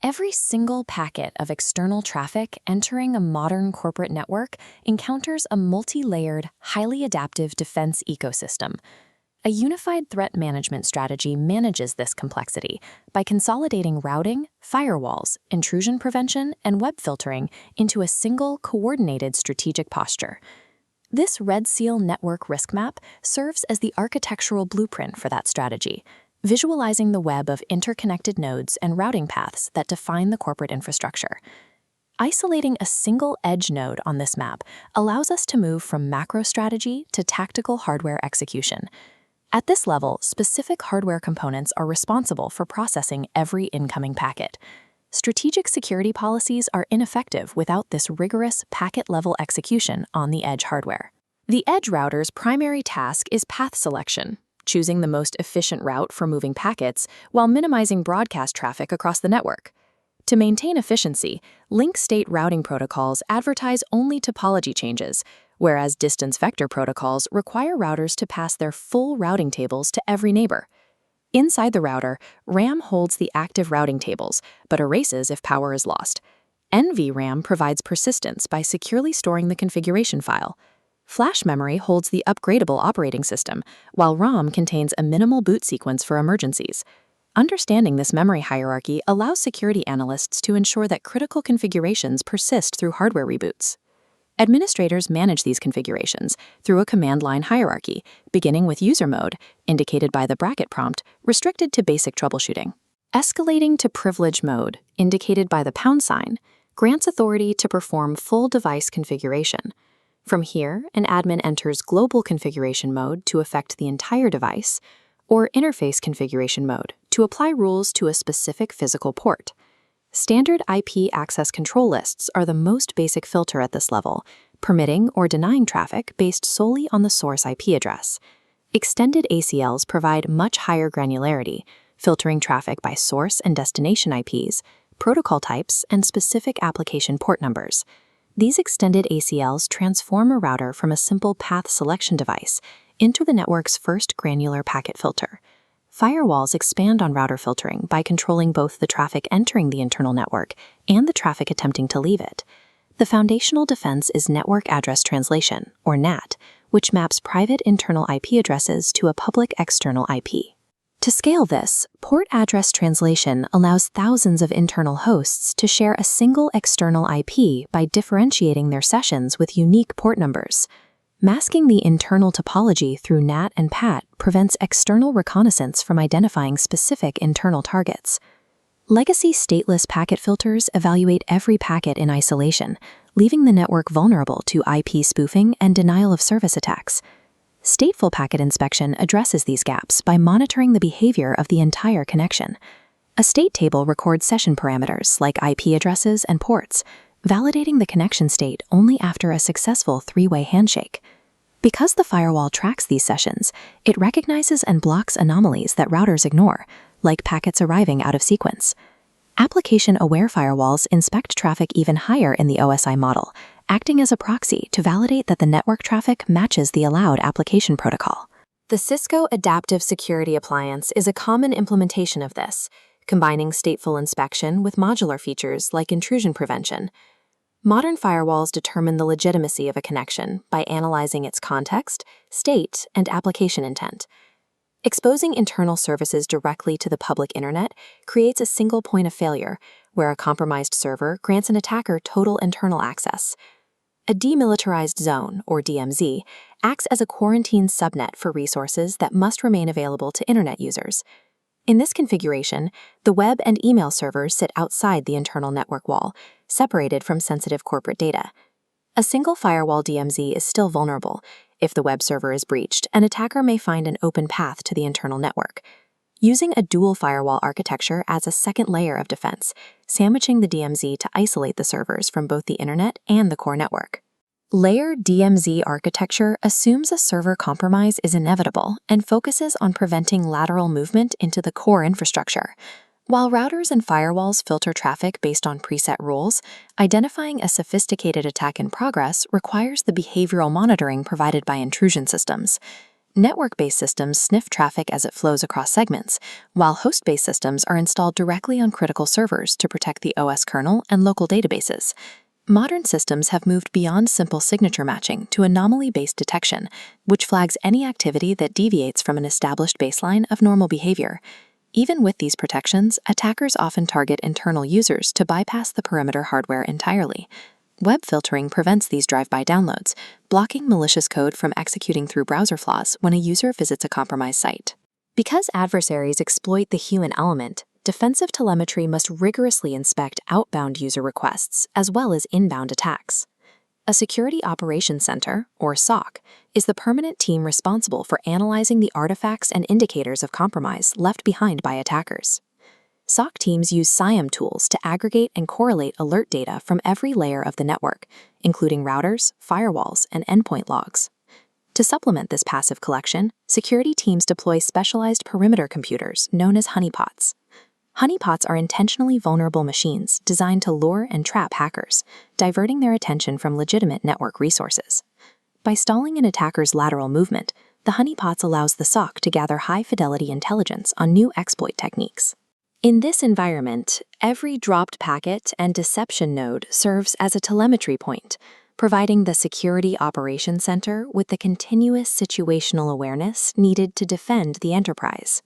Every single packet of external traffic entering a modern corporate network encounters a multi-layered, highly adaptive defense ecosystem. A unified threat management strategy manages this complexity by consolidating routing, firewalls, intrusion prevention, and web filtering into a single, coordinated strategic posture. This Red Seal network risk map serves as the architectural blueprint for that strategy, visualizing the web of interconnected nodes and routing paths that define the corporate infrastructure. Isolating a single edge node on this map allows us to move from macro strategy to tactical hardware execution. At this level, specific hardware components are responsible for processing every incoming packet. Strategic security policies are ineffective without this rigorous packet-level execution on the edge hardware. The edge router's primary task is path selection, choosing the most efficient route for moving packets while minimizing broadcast traffic across the network. To maintain efficiency, link state routing protocols advertise only topology changes, whereas distance vector protocols require routers to pass their full routing tables to every neighbor. Inside the router, RAM holds the active routing tables, but erases if power is lost. NVRAM provides persistence by securely storing the configuration file. Flash memory holds the upgradable operating system, while ROM contains a minimal boot sequence for emergencies. Understanding this memory hierarchy allows security analysts to ensure that critical configurations persist through hardware reboots. Administrators manage these configurations through a command line hierarchy, beginning with user mode, indicated by the bracket prompt, restricted to basic troubleshooting. Escalating to privilege mode, indicated by the #, grants authority to perform full device configuration. From here, an admin enters global configuration mode to affect the entire device, or interface configuration mode to apply rules to a specific physical port. Standard IP access control lists are the most basic filter at this level, permitting or denying traffic based solely on the source IP address. Extended ACLs provide much higher granularity, filtering traffic by source and destination IPs, protocol types, and specific application port numbers. These extended ACLs transform a router from a simple path selection device into the network's first granular packet filter. Firewalls expand on router filtering by controlling both the traffic entering the internal network and the traffic attempting to leave it. The foundational defense is network address translation, or NAT, which maps private internal IP addresses to a public external IP. To scale this, port address translation allows thousands of internal hosts to share a single external IP by differentiating their sessions with unique port numbers. Masking the internal topology through NAT and PAT prevents external reconnaissance from identifying specific internal targets. Legacy stateless packet filters evaluate every packet in isolation, leaving the network vulnerable to IP spoofing and denial of service attacks. Stateful packet inspection addresses these gaps by monitoring the behavior of the entire connection. A state table records session parameters like IP addresses and ports, validating the connection state only after a successful three-way handshake. Because the firewall tracks these sessions, it recognizes and blocks anomalies that routers ignore, like packets arriving out of sequence. Application-aware firewalls inspect traffic even higher in the OSI model, acting as a proxy to validate that the network traffic matches the allowed application protocol. The Cisco Adaptive Security Appliance is a common implementation of this, combining stateful inspection with modular features like intrusion prevention. Modern firewalls determine the legitimacy of a connection by analyzing its context, state, and application intent. Exposing internal services directly to the public internet creates a single point of failure, where a compromised server grants an attacker total internal access. A demilitarized zone, or DMZ, acts as a quarantine subnet for resources that must remain available to internet users. In this configuration, the web and email servers sit outside the internal network wall, separated from sensitive corporate data. A single firewall DMZ is still vulnerable. If the web server is breached, an attacker may find an open path to the internal network. Using a dual firewall architecture adds a second layer of defense, sandwiching the DMZ to isolate the servers from both the internet and the core network. Layered DMZ architecture assumes a server compromise is inevitable and focuses on preventing lateral movement into the core infrastructure. While routers and firewalls filter traffic based on preset rules, identifying a sophisticated attack in progress requires the behavioral monitoring provided by intrusion systems. Network-based systems sniff traffic as it flows across segments, while host-based systems are installed directly on critical servers to protect the OS kernel and local databases. Modern systems have moved beyond simple signature matching to anomaly-based detection, which flags any activity that deviates from an established baseline of normal behavior. Even with these protections, attackers often target internal users to bypass the perimeter hardware entirely. Web filtering prevents these drive-by downloads, blocking malicious code from executing through browser flaws when a user visits a compromised site. Because adversaries exploit the human element, defensive telemetry must rigorously inspect outbound user requests as well as inbound attacks. A Security Operations Center, or SOC, is the permanent team responsible for analyzing the artifacts and indicators of compromise left behind by attackers. SOC teams use SIAM tools to aggregate and correlate alert data from every layer of the network, including routers, firewalls, and endpoint logs. To supplement this passive collection, security teams deploy specialized perimeter computers known as honeypots. Honeypots are intentionally vulnerable machines designed to lure and trap hackers, diverting their attention from legitimate network resources. By stalling an attacker's lateral movement, the honeypots allows the SOC to gather high-fidelity intelligence on new exploit techniques. In this environment, every dropped packet and deception node serves as a telemetry point, providing the Security Operations Center with the continuous situational awareness needed to defend the enterprise.